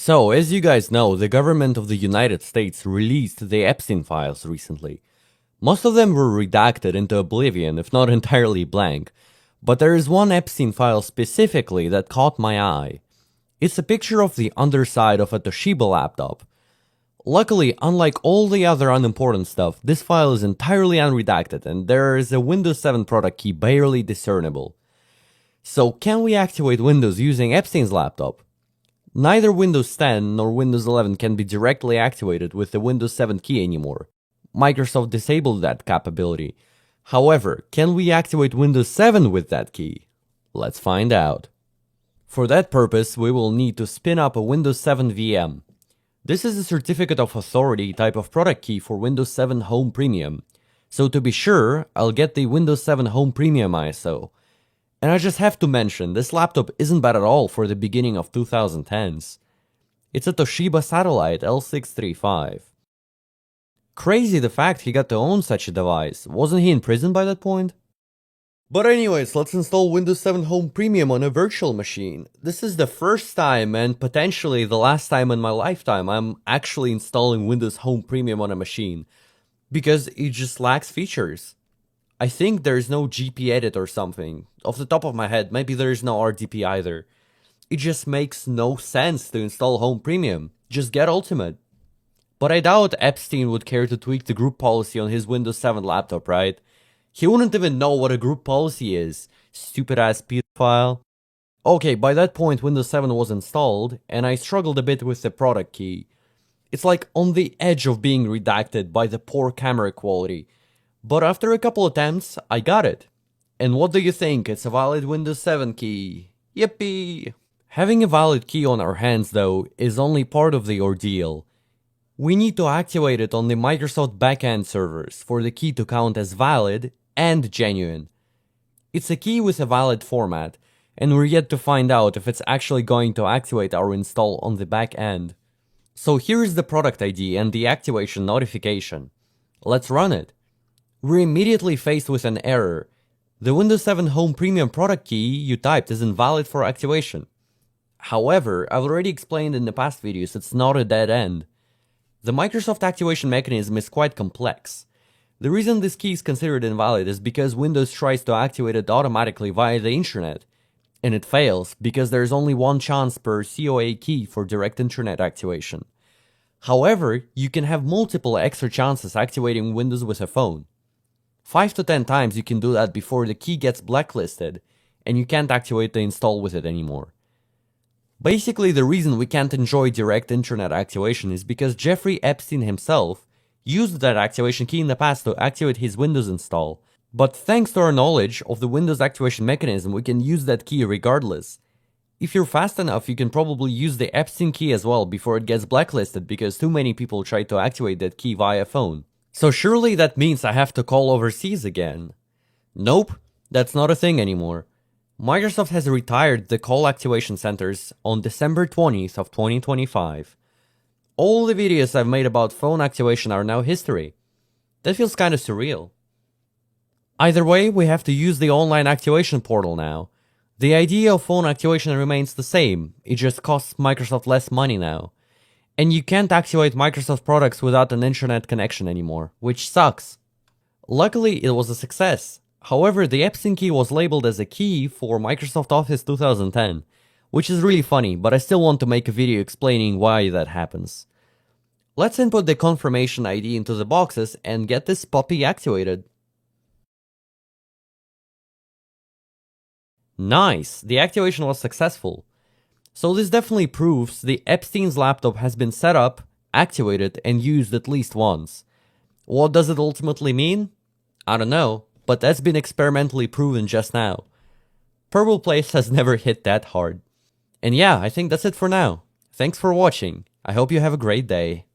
So, as you guys know, the government of the United States released the Epstein files recently. Most of them were redacted into oblivion, if not entirely blank, but there is one Epstein file specifically that caught my eye. It's a picture of the underside of a Toshiba laptop. Luckily, unlike all the other unimportant stuff, this file is entirely unredacted and there is a Windows 7 product key barely discernible. So, can we activate Windows using Epstein's laptop? Neither Windows 10 nor Windows 11 can be directly activated with the Windows 7 key anymore. Microsoft disabled that capability. However, can we activate Windows 7 with that key? Let's find out. For that purpose, we will need to spin up a Windows 7 VM. This is a Certificate of Authority type of product key for Windows 7 Home Premium. So to be sure, I'll get the Windows 7 Home Premium ISO. And I just have to mention, this laptop isn't bad at all for the beginning of 2010s. It's a Toshiba Satellite L635. Crazy the fact he got to own such a device. Wasn't he in prison by that point? But anyways, let's install Windows 7 Home Premium on a virtual machine. This is the first time and potentially the last time in my lifetime I'm actually installing Windows Home Premium on a machine. Because it just lacks features. I think there's no GP edit or something. Off the top of my head, maybe there's no RDP either. It just makes no sense to install Home Premium. Just get Ultimate. But I doubt Epstein would care to tweak the group policy on his Windows 7 laptop, right? He wouldn't even know what a group policy is. Stupid ass pedophile. Okay, by that point Windows 7 was installed, and I struggled a bit with the product key. It's like on the edge of being redacted by the poor camera quality. But after a couple attempts, I got it. And what do you think? It's a valid Windows 7 key. Yippee! Having a valid key on our hands, though, is only part of the ordeal. We need to activate it on the Microsoft backend servers for the key to count as valid and genuine. It's a key with a valid format, and we're yet to find out if it's actually going to activate our install on the back end. So here's the product ID and the activation notification. Let's run it. We're immediately faced with an error. The Windows 7 Home Premium product key you typed is invalid for activation. However, I've already explained in the past videos it's not a dead end. The Microsoft activation mechanism is quite complex. The reason this key is considered invalid is because Windows tries to activate it automatically via the internet, and it fails because there is only one chance per COA key for direct internet activation. However, you can have multiple extra chances activating Windows with a phone. 5 to 10 times you can do that before the key gets blacklisted, and you can't activate the install with it anymore. Basically, the reason we can't enjoy direct internet activation is because Jeffrey Epstein himself used that activation key in the past to activate his Windows install. But thanks to our knowledge of the Windows activation mechanism, we can use that key regardless. If you're fast enough, you can probably use the Epstein key as well before it gets blacklisted because too many people try to activate that key via phone. So surely that means I have to call overseas again. Nope, that's not a thing anymore. Microsoft has retired the call activation centers on December 20th of 2025. All the videos I've made about phone activation are now history. That feels kinda surreal. Either way, we have to use the online activation portal now. The idea of phone activation remains the same, it just costs Microsoft less money now. And you can't activate Microsoft products without an internet connection anymore, which sucks. Luckily, it was a success. However, the Epstein key was labeled as a key for Microsoft Office 2010, which is really funny, but I still want to make a video explaining why that happens. Let's input the confirmation ID into the boxes and get this puppy activated. Nice, the activation was successful. So this definitely proves the Epstein's laptop has been set up, activated, and used at least once. What does it ultimately mean? I don't know, but that's been experimentally proven just now. Purple Place has never hit that hard. And yeah, I think that's it for now. Thanks for watching. I hope you have a great day.